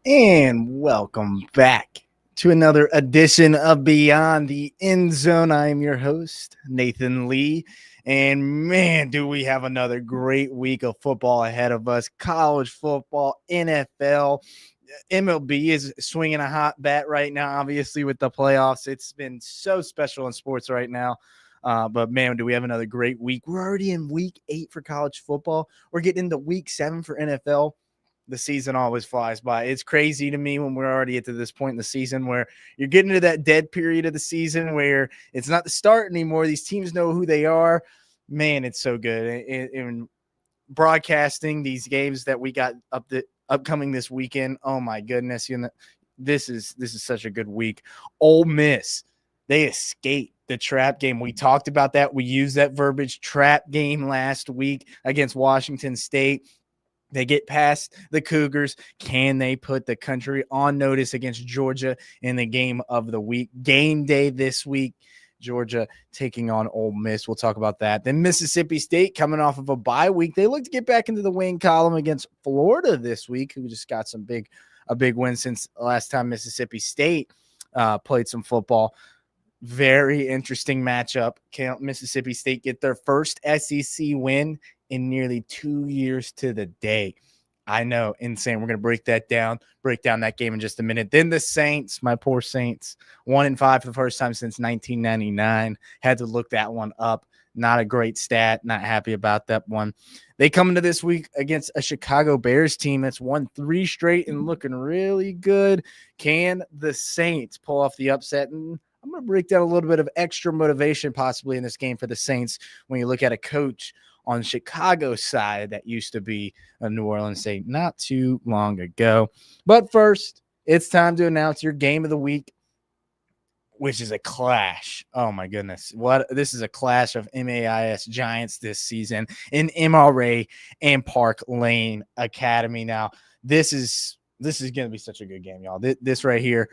And welcome back to another edition of Beyond the Endzone. I am your host, Nathan Lee. And man, do we have another great week of football ahead of us. College football, NFL, MLB is swinging a hot bat right now, obviously, with the playoffs. It's been so special in sports right now. But man, do we have another great week. We're already in week 8 for college football. We're getting into week 7 for NFL. The season always flies by. It's crazy to me when we're already at this point in the season where you're getting to that dead period of the season where it's not the start anymore. These teams know who they are. Man, it's so good. And broadcasting these games that we got upcoming this weekend. Oh my goodness, this is such a good week. Ole Miss, they escaped the trap game. We talked about that. We used that verbiage, trap game, last week against Washington State. They get past the Cougars. Can they put the country on notice against Georgia in the game of the week? Game day this week. Georgia taking on Ole Miss. We'll talk about that. Then Mississippi State coming off of a bye week. They look to get back into the win column against Florida this week, who just got a big win since the last time Mississippi State played some football. Very interesting matchup. Can Mississippi State get their first SEC win in nearly 2 years to the day? I know, insane. We're going to break down that game in just a minute. Then the Saints, my poor Saints, 1-5 for the first time since 1999. Had to look that one up. Not a great stat. Not happy about that one. They come into this week against a Chicago Bears team that's won 3 straight and looking really good. Can the Saints pull off the upset? And I'm going to break down a little bit of extra motivation possibly in this game for the Saints when you look at a coach on Chicago's side that used to be a New Orleans Saint not too long ago. But first, it's time to announce your game of the week, which is a clash. Oh my goodness. This is a clash of MAIS Giants this season in MRA and Park Lane Academy. Now, this is going to be such a good game, y'all. This right here,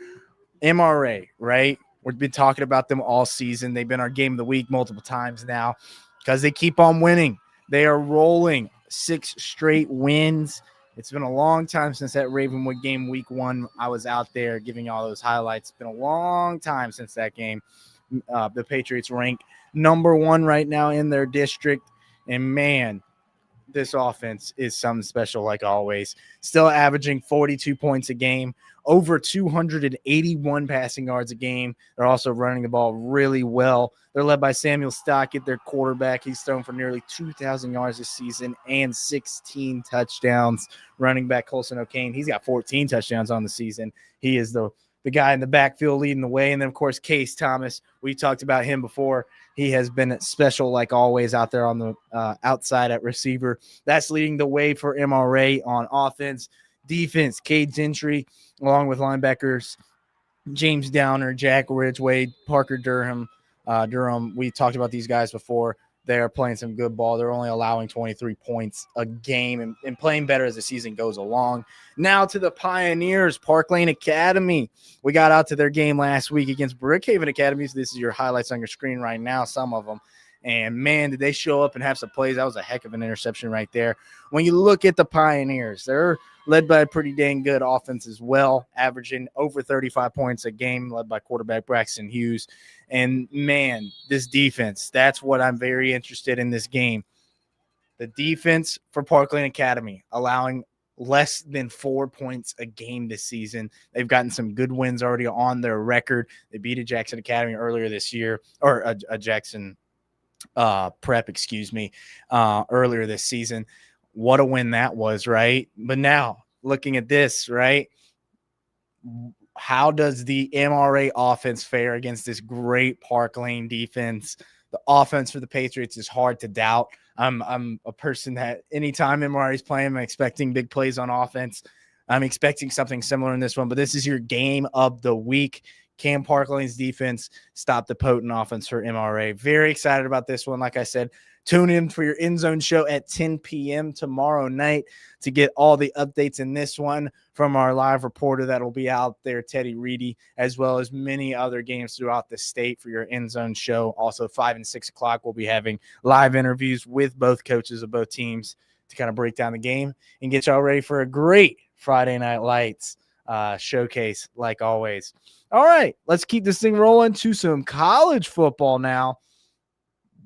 MRA, right? We've been talking about them all season. They've been our game of the week multiple times now because they keep on winning. They are rolling 6 straight wins. It's been a long time since that Ravenwood game week 1. I was out there giving all those highlights. It's been a long time since that game. The Patriots rank number 1 right now in their district. And man, this offense is something special like always. Still averaging 42 points a game, over 281 passing yards a game. They're also running the ball really well. They're led by Samuel Stockett, their quarterback. He's thrown for nearly 2,000 yards this season and 16 touchdowns. Running back Colson O'Kane, he's got 14 touchdowns on the season. He is the guy in the backfield leading the way. And then, of course, Case Thomas. We talked about him before. He has been special, like always, out there on the outside at receiver. That's leading the way for MRA on offense. Defense, Cade Gentry, along with linebackers James Downer, Jack Ridgway, Parker Durham. We talked about these guys before. They are playing some good ball. They're only allowing 23 points a game and playing better as the season goes along. Now to the Pioneers, Park Lane Academy. We got out to their game last week against Brookhaven Academy. So this is your highlights on your screen right now, some of them. And, man, did they show up and have some plays. That was a heck of an interception right there. When you look at the Pioneers, they're led by a pretty dang good offense as well, averaging over 35 points a game, led by quarterback Braxton Hughes. And, man, this defense, that's what I'm very interested in this game. The defense for Park Lane Academy, allowing less than 4 points a game this season. They've gotten some good wins already on their record. They beat a Jackson Academy earlier this year, or a Jackson Prep, earlier this season. What a win that was, right? But now, looking at this, right, how does the MRA offense fare against this great Park Lane defense? The offense for the Patriots is hard to doubt. I'm a person that anytime MRA is playing, I'm expecting big plays on offense. I'm expecting something similar in this one, but this is your game of the week. Can Park Lane's defense stop the potent offense for MRA? Very excited about this one. Like I said, tune in for your Endzone show at 10 p.m. tomorrow night to get all the updates in this one from our live reporter that will be out there, Teddy Reedy, as well as many other games throughout the state for your Endzone show. Also, 5 and 6 o'clock, we'll be having live interviews with both coaches of both teams to kind of break down the game and get y'all ready for a great Friday Night Lights showcase like always. All right, let's keep this thing rolling to some college football now.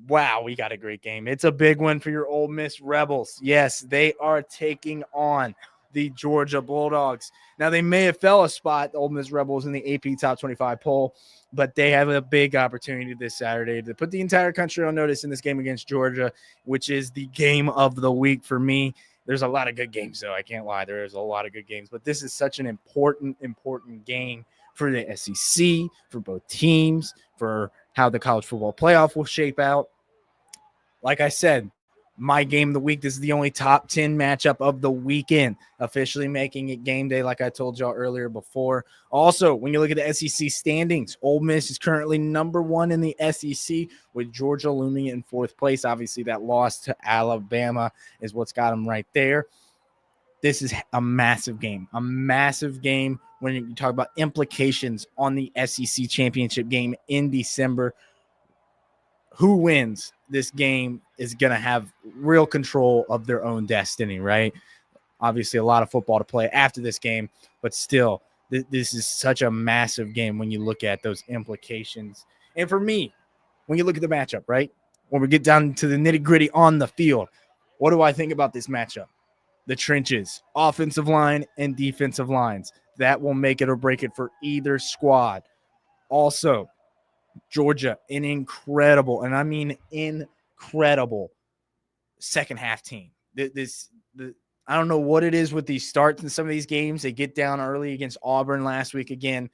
Wow, we got a great game. It's a big one for your Ole Miss Rebels. Yes, they are taking on the Georgia Bulldogs. Now, they may have fell a spot, the Ole Miss Rebels, in the AP Top 25 poll, but they have a big opportunity this Saturday to put the entire country on notice in this game against Georgia, which is the game of the week for me. There's a lot of good games, though. I can't lie. There is a lot of good games, but this is such an important game for the SEC, for both teams, for how the college football playoff will shape out. Like I said, my game of the week. This is the only top 10 matchup of the weekend, officially making it game day, like I told y'all earlier before. Also, when you look at the SEC standings, Ole Miss is currently number 1 in the SEC, with Georgia looming in 4th place. Obviously, that loss to Alabama is what's got them right there. This is a massive game when you talk about implications on the SEC championship game in December. Who wins this game is going to have real control of their own destiny, right? Obviously, a lot of football to play after this game, but still, this is such a massive game when you look at those implications. And for me, when you look at the matchup, right, when we get down to the nitty-gritty on the field, what do I think about this matchup? The trenches, offensive line and defensive lines. That will make it or break it for either squad. Also, Georgia, an incredible, and I mean incredible, second half team. I don't know what it is with these starts in some of these games. They get down early against Auburn last week again,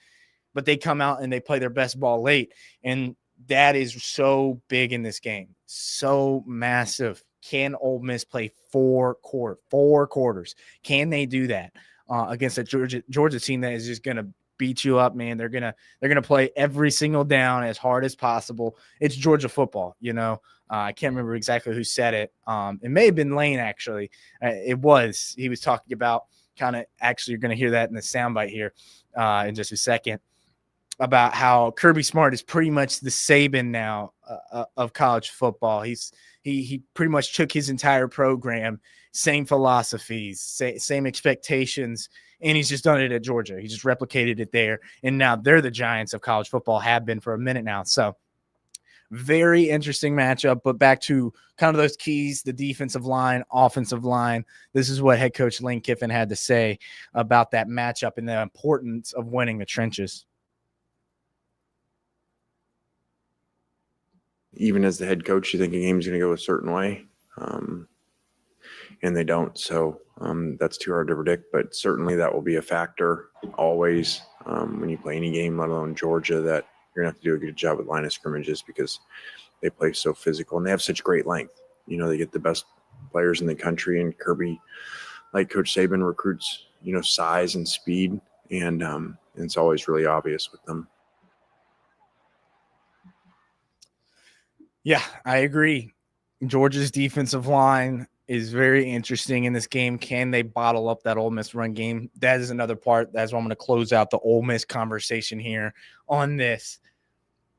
but they come out and they play their best ball late. And that is so big in this game. So massive. Can Ole Miss play four quarters? Can they do that against a Georgia team that is just going to beat you up, man? They're gonna play every single down as hard as possible. It's Georgia football, you know. I can't remember exactly who said it. It may have been Lane, actually. He was talking about kind of, actually, you're going to hear that in the soundbite here in just a second, about how Kirby Smart is pretty much the Saban now of college football. He pretty much took his entire program, same philosophies, same expectations, and he's just done it at Georgia. He just replicated it there, and now they're the giants of college football, have been for a minute now. So very interesting matchup, but back to kind of those keys, the defensive line, offensive line. This is what head coach Lane Kiffin had to say about that matchup and the importance of winning the trenches. Even as the head coach, you think a game's going to go a certain way, and they don't. So that's too hard to predict, but certainly that will be a factor always when you play any game, let alone Georgia, that you're going to have to do a good job with line of scrimmages because they play so physical and they have such great length. You know, they get the best players in the country, and Kirby, like Coach Saban, recruits, you know, size and speed, and it's always really obvious with them. Yeah, I agree. Georgia's defensive line is very interesting in this game. Can they bottle up that Ole Miss run game? That is another part. That's why I'm going to close out the Ole Miss conversation here on this.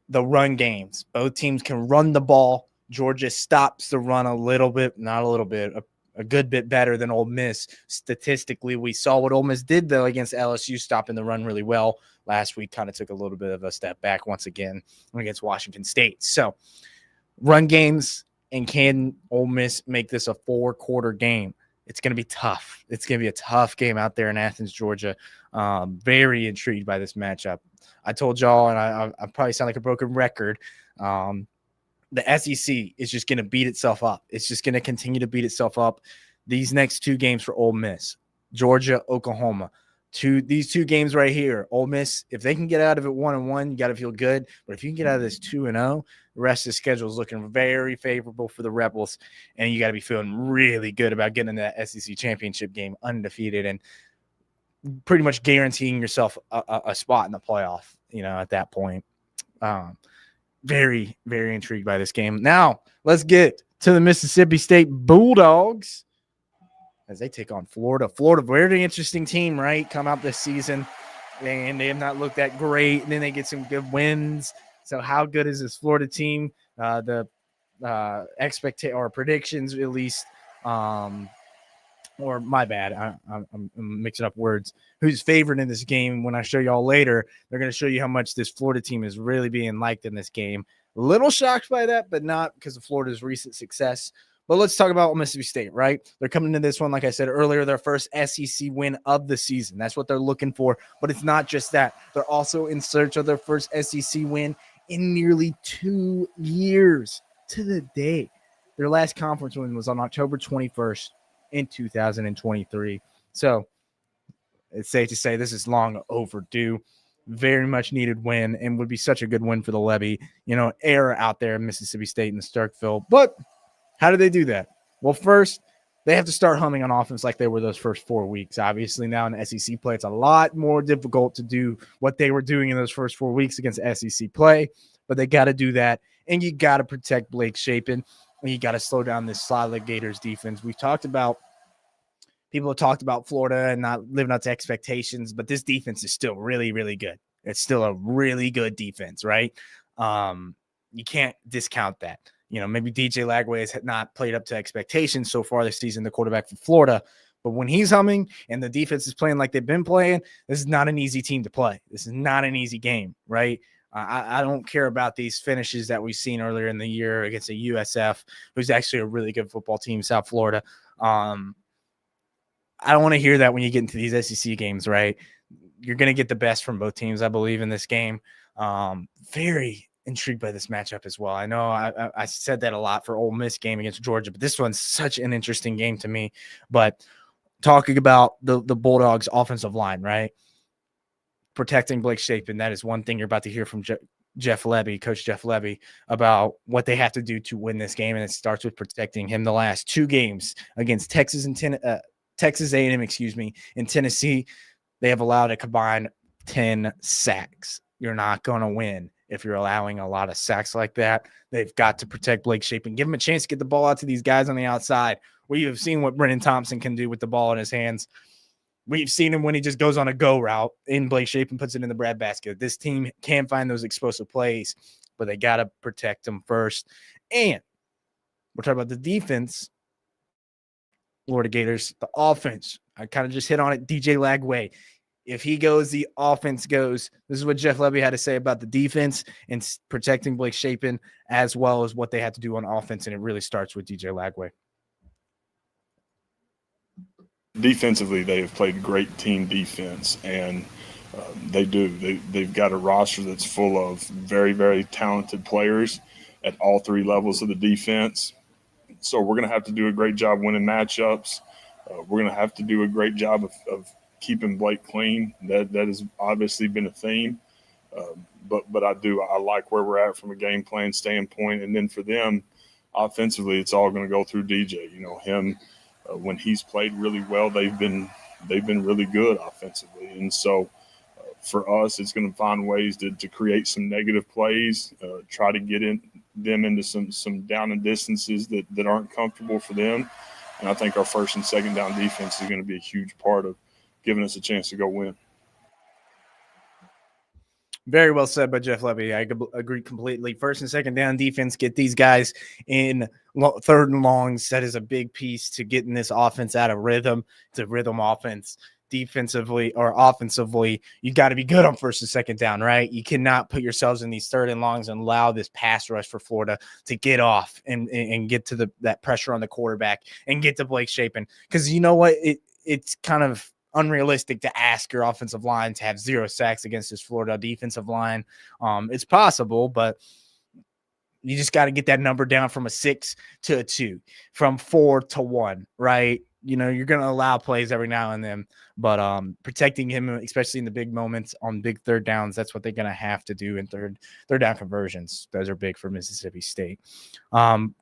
The run games. Both teams can run the ball. Georgia stops the run a little bit, not a little bit, a good bit better than Ole Miss. Statistically, we saw what Ole Miss did, though, against LSU, stopping the run really well. Last week kind of took a little bit of a step back once again against Washington State. So, run games, and can Ole Miss make this a 4-quarter game? It's going to be tough. It's going to be a tough game out there in Athens, Georgia. Very intrigued by this matchup. I told y'all, and I probably sound like a broken record, the SEC is just going to beat itself up. It's just going to continue to beat itself up. These next 2 games for Ole Miss, Georgia, Oklahoma. These 2 games right here, Ole Miss, if they can get out of it 1-1, you got to feel good. But if you can get out of this 2-0, the rest of the schedule is looking very favorable for the Rebels, and you got to be feeling really good about getting into that SEC championship game undefeated and pretty much guaranteeing yourself a spot in the playoff, you know, at that point. Very, very intrigued by this game. Now, let's get to the Mississippi State Bulldogs as they take on Florida. Florida, very interesting team, right? Come out this season, and they have not looked that great, and then they get some good wins. So how good is this Florida team? The predictions, at least, or my bad, I'm mixing up words, who's favored in this game. When I show y'all later, they're going to show you how much this Florida team is really being liked in this game. A little shocked by that, but not because of Florida's recent success. But let's talk about Mississippi State, right? They're coming into this one, like I said earlier, their first SEC win of the season. That's what they're looking for. But it's not just that. They're also in search of their first SEC win in nearly 2 years to the day. Their last conference win was on October 21st in 2023. So it's safe to say this is long overdue. Very much needed win, and would be such a good win for the Levy, era out there in Mississippi State and Starkville. But how do they do that? Well, first, they have to start humming on offense like they were those first 4 weeks. Obviously, now in SEC play, it's a lot more difficult to do what they were doing in those first 4 weeks against SEC play, but they got to do that, and you got to protect Blake Shapen, and you got to slow down this solid Gators defense. People have talked about Florida and not living up to expectations, but this defense is still really, really good. It's still a really good defense, right? You can't discount that. Maybe DJ Lagway has not played up to expectations so far this season, the quarterback for Florida. But when he's humming and the defense is playing like they've been playing, this is not an easy team to play. This is not an easy game, right? I don't care about these finishes that we've seen earlier in the year against a USF, who's actually a really good football team, South Florida. I don't want to hear that when you get into these SEC games, right? You're going to get the best from both teams, I believe, in this game. Very intrigued by this matchup as well. I know I said that a lot for Ole Miss game against Georgia, but this one's such an interesting game to me. But talking about the Bulldogs' offensive line, right? Protecting Blake Shapen, that is one thing you're about to hear from Jeff Levy, Coach Jeff Levy, about what they have to do to win this game, and it starts with protecting him. The last 2 games against Texas A&M, in Tennessee, they have allowed a combined 10 sacks. You're not going to win if you're allowing a lot of sacks like that. They've got to protect Blake Shapen, give him a chance to get the ball out to these guys on the outside. We have seen what Brennan Thompson can do with the ball in his hands. We've seen him when he just goes on a go route in Blake Shapen, puts it in the breadbasket. This team can find those explosive plays, but they got to protect them first. And we're talking about the defense. Florida Gators, the offense. I kind of just hit on it. DJ Lagway. If he goes, the offense goes. This is what Jeff Levy had to say about the defense and protecting Blake Shapen, as well as what they had to do on offense. And it really starts with DJ Lagway. Defensively, they have played great team defense, and they do. They've got a roster that's full of very, very talented players at all 3 levels of the defense. So we're going to have to do a great job winning matchups. We're going to have to do a great job of keeping Blake clean. That has obviously been a theme. But I like where we're at from a game plan standpoint. And then for them, offensively, it's all going to go through DJ. Him when he's played really well, they've been really good offensively. And so for us, it's going to find ways to create some negative plays, try to get them into some down and distances that aren't comfortable for them. And I think our first and second down defense is going to be a huge part of giving us a chance to go win. Very well said by Jeff Levy. I agree completely. First and second down defense, get these guys in third and longs. That is a big piece to getting this offense out of rhythm. It's a rhythm offense. Defensively or offensively, you got to be good on first and second down, right? You cannot put yourselves in these third and longs and allow this pass rush for Florida to get off and get to that pressure on the quarterback and get to Blake Shapen. Because you know what? It's kind of unrealistic to ask your offensive line to have 0 sacks against this Florida defensive line. It's possible, but you just got to get that number down from a 6 to a 2, from 4 to 1, right? You're going to allow plays every now and then, but protecting him, especially in the big moments on big third downs, that's what they're going to have to do in third down conversions. Those are big for Mississippi State.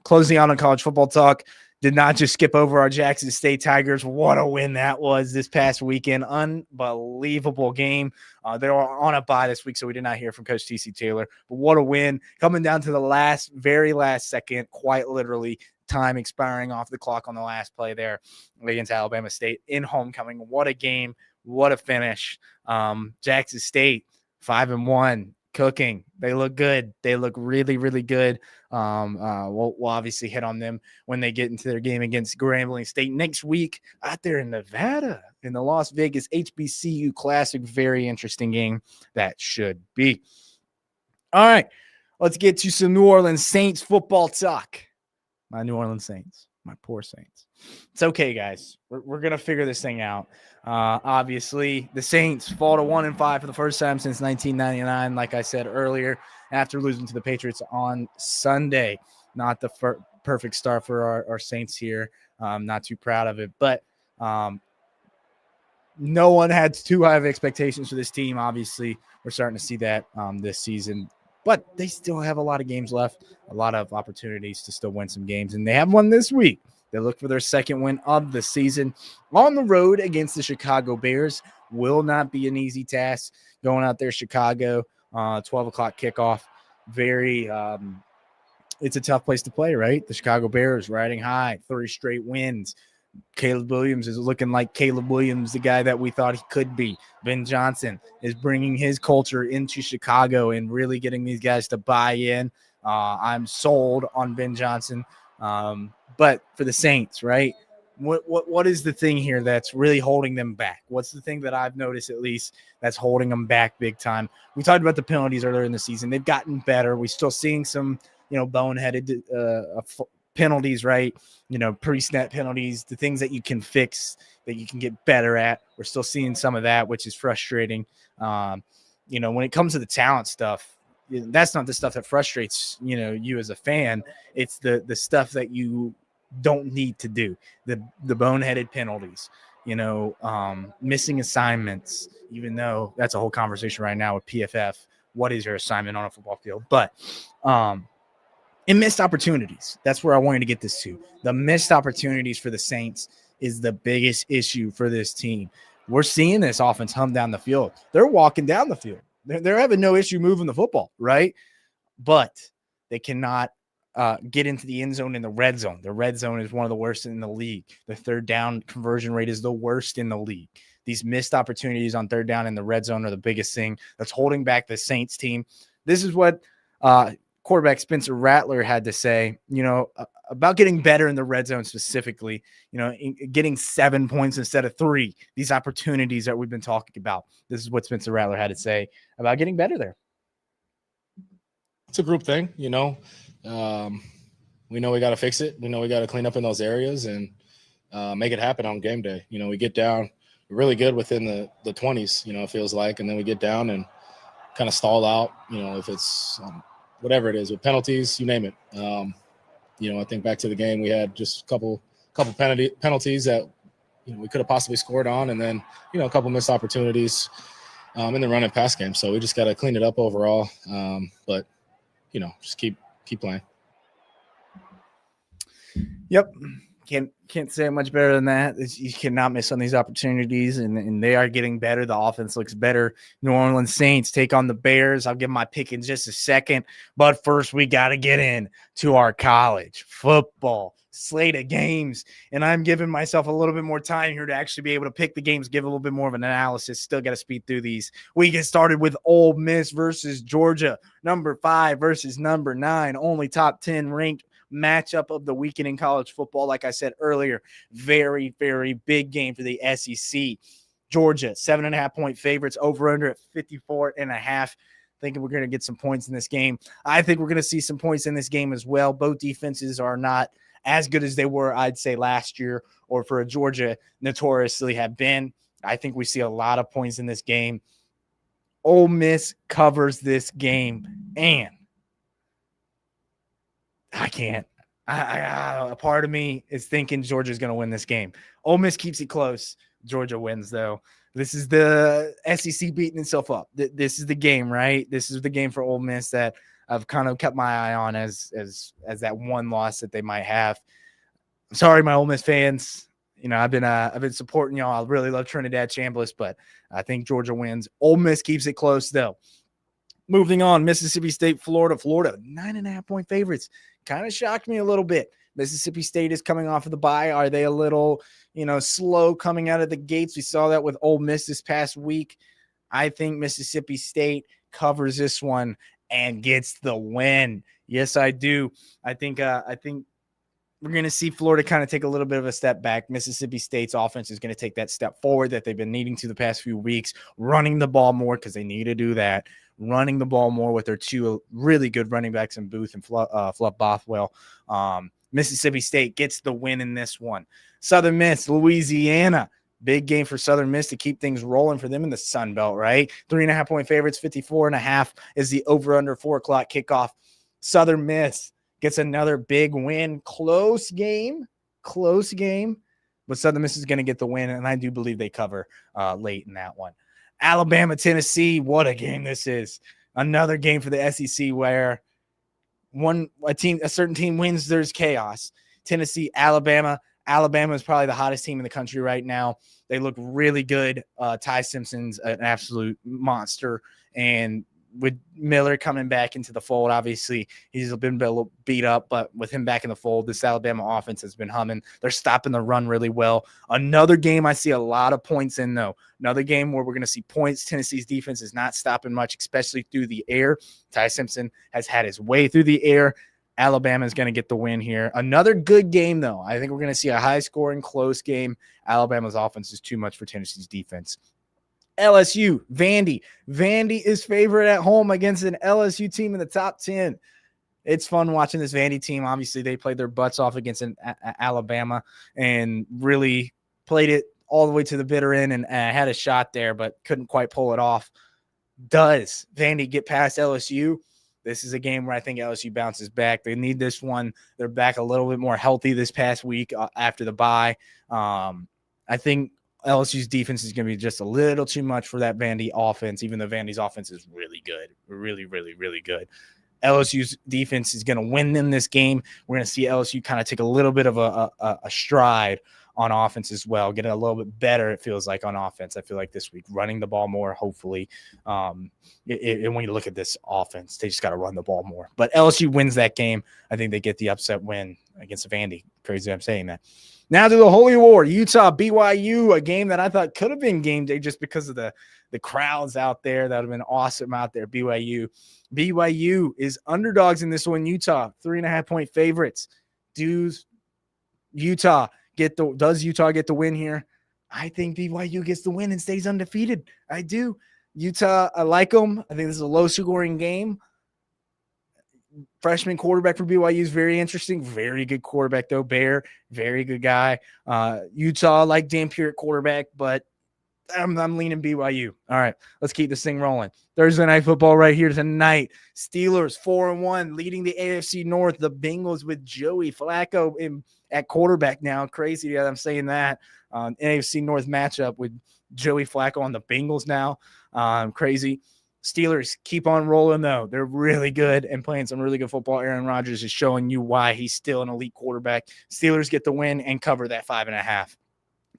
Closing out on college football talk, did not just skip over our Jackson State Tigers. What a win that was this past weekend. Unbelievable game. They were on a bye this week, so we did not hear from Coach T.C. Taylor. But what a win. Coming down to the very last second, quite literally, time expiring off the clock on the last play there against Alabama State in homecoming. What a game. What a finish. Jackson State, 5-1. cooking. They look good. They look really, really good. We'll obviously hit on them when they get into their game against Grambling State next week out there in Nevada in the Las Vegas HBCU Classic. Very interesting game that should be. All right, let's get to some New Orleans Saints football talk. My New Orleans Saints, my poor Saints. It's okay, guys. We're going to figure this thing out. Obviously, the Saints fall to 1-5 for the first time since 1999, like I said earlier, after losing to the Patriots on Sunday. Not the perfect start for our Saints here. Not too proud of it. But no one had too high of expectations for this team. Obviously, we're starting to see that this season. But they still have a lot of games left, a lot of opportunities to still win some games. And they have one this week. They look for their second win of the season on the road against the Chicago Bears. Will not be an easy task going out there, Chicago, 12 o'clock kickoff. It's a tough place to play, right? The Chicago Bears riding high, 30 straight wins. Caleb Williams is looking like Caleb Williams, the guy that we thought he could be. Ben Johnson is bringing his culture into Chicago and really getting these guys to buy in. I'm sold on Ben Johnson. But for the Saints, right? What is the thing here that's really holding them back? What's the thing that I've noticed, at least, that's holding them back big time? We talked about the penalties earlier in the season. They've gotten better. We're still seeing some, boneheaded penalties, right? Pre-snap penalties, the things that you can fix, that you can get better at. We're still seeing some of that, which is frustrating. When it comes to the talent stuff, that's not the stuff that frustrates, you as a fan. It's the stuff that you don't need to do, the boneheaded penalties, missing assignments, even though that's a whole conversation right now with PFF. What is your assignment on a football field? But, and missed opportunities. That's where I wanted to get this to. The missed opportunities for the Saints is the biggest issue for this team. We're seeing this offense hum down the field. They're walking down the field. They're having no issue moving the football, right? But they cannot get into the end zone in the red zone. The red zone is one of the worst in the league. The third down conversion rate is the worst in the league. These missed opportunities on third down in the red zone are the biggest thing that's holding back the Saints team. This is what quarterback Spencer Rattler had to say, about getting better in the red zone specifically, getting 7 points instead of 3, these opportunities that we've been talking about. This is what Spencer Rattler had to say about getting better there. It's a group thing, we know we got to fix it. We know we got to clean up in those areas and make it happen on game day. We get down really good within the 20s, it feels like, and then we get down and kind of stall out, if it's whatever it is with penalties, you name it. I think back to the game, we had just a couple penalties that we could have possibly scored on, and then a couple missed opportunities in the run and pass game. So we just got to clean it up overall. But just keep playing. Yep. Can't say it much better than that. You cannot miss on these opportunities, and they are getting better. The offense looks better. New Orleans Saints take on the Bears. I'll give my pick in just a second, but first we got to get in to our college football slate of games, and I'm giving myself a little bit more time here to actually be able to pick the games, give a little bit more of an analysis. Still got to speed through these. We get started with Ole Miss versus Georgia, number 5 versus number 9, only top 10 ranked matchup of the weekend in college football. Like I said earlier, very, very big game for the SEC. Georgia, 7.5-point favorites, over under at 54.5. Thinking we're going to get some points in this game. I think we're going to see some points in this game as well. Both defenses are not as good as they were, I'd say, last year, or for a Georgia notoriously have been. I think we see a lot of points in this game. Ole Miss covers this game, and I can't. A part of me is thinking Georgia's going to win this game. Ole Miss keeps it close. Georgia wins, though. This is the SEC beating itself up. This is the game, right? This is the game for Ole Miss that I've kind of kept my eye on as that one loss that they might have. I'm sorry, my Ole Miss fans. I've been supporting y'all. I really love Trinidad Chambliss, but I think Georgia wins. Ole Miss keeps it close, though. Moving on, Mississippi State, Florida, 9.5-point favorites. Kind of shocked me a little bit. Mississippi State is coming off of the bye. Are they a little, slow coming out of the gates? We saw that with Ole Miss this past week. I think Mississippi State covers this one and gets the win. Yes, I do. I think we're going to see Florida kind of take a little bit of a step back. Mississippi State's offense is going to take that step forward that they've been needing to the past few weeks, running the ball more because they need to do that, running the ball more with their two really good running backs in Booth and Fluff Bothwell. Mississippi State gets the win in this one. Southern Miss, Louisiana. Big game for Southern Miss to keep things rolling for them in the Sun Belt, right? 3.5-point favorites, 54.5 is the over-under 4 o'clock kickoff. Southern Miss gets another big win. Close game, but Southern Miss is going to get the win, and I do believe they cover late in that one. Alabama, Tennessee, what a game this is. Another game for the SEC where a certain team wins, there's chaos. Tennessee, Alabama. Alabama is probably the hottest team in the country right now. They look really good. Ty Simpson's an absolute monster, and with Miller coming back into the fold, obviously he's been a little beat up, but with him back in the fold, this Alabama offense has been humming. They're stopping the run really well. Another game I see a lot of points in, though. Another game where we're going to see points. Tennessee's defense is not stopping much, especially through the air. Ty Simpson has had his way through the air. Alabama is going to get the win here. Another good game, though. I think we're going to see a high-scoring, close game. Alabama's offense is too much for Tennessee's defense. LSU, Vandy. Vandy is favorite at home against an LSU team in the top 10. It's fun watching this Vandy team. Obviously, they played their butts off against Alabama and really played it all the way to the bitter end and had a shot there, but couldn't quite pull it off. Does Vandy get past LSU? This is a game where I think LSU bounces back. They need this one. They're back a little bit more healthy this past week after the bye. I think LSU's defense is going to be just a little too much for that Vandy offense, even though Vandy's offense is really good. Really, really, really good. LSU's defense is going to win them this game. We're going to see LSU kind of take a little bit of a stride on offense as well, getting a little bit better, it feels like, on offense. I feel like this week, running the ball more, hopefully. And when you look at this offense, they just got to run the ball more. But LSU wins that game. I think they get the upset win against Vandy. Crazy I'm saying that. Now to the Holy War, Utah, BYU, a game that I thought could have been game day just because of the crowds out there. That would have been awesome out there, BYU. BYU is underdogs in this one, Utah, 3.5-point favorites. Does Utah get the win here? I think BYU gets the win and stays undefeated. I do. Utah, I like them. I think this is a low-scoring game. Freshman quarterback for BYU is very interesting. Very good quarterback, though. Bear, very good guy. Utah, like Dan Pierre quarterback, but I'm leaning BYU. All right, let's keep this thing rolling. Thursday night football right here tonight. Steelers 4-1, leading the AFC North. The Bengals with Joey Flacco at quarterback now. Crazy that I'm saying that. AFC North matchup with Joey Flacco on the Bengals now. Crazy. Steelers keep on rolling, though. They're really good and playing some really good football. Aaron Rodgers is showing you why he's still an elite quarterback. Steelers get the win and cover that 5.5.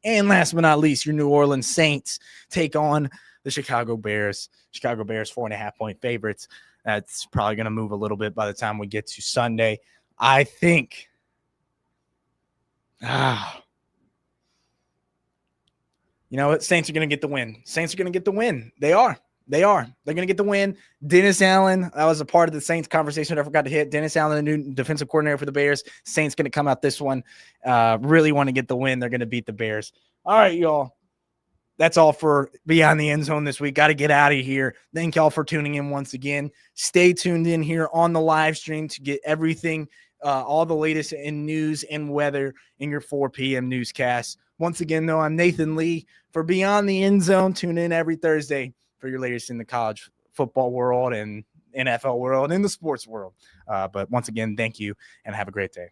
And last but not least, your New Orleans Saints take on the Chicago Bears. Chicago Bears, 4.5-point favorites. That's probably going to move a little bit by the time we get to Sunday. I think you know what? Saints are going to get the win. Saints are going to get the win. They are. They're going to get the win. Dennis Allen, that was a part of the Saints conversation I forgot to hit. Dennis Allen, the new defensive coordinator for the Bears. Saints going to come out this one. Really want to get the win. They're going to beat the Bears. All right, y'all. That's all for Beyond the End Zone this week. Got to get out of here. Thank y'all for tuning in once again. Stay tuned in here on the live stream to get everything, all the latest in news and weather in your 4 p.m. newscast. Once again, though, I'm Nathan Lee for Beyond the End Zone. Tune in every Thursday for your latest in the college football world and NFL world and the sports world. But once again, thank you and have a great day.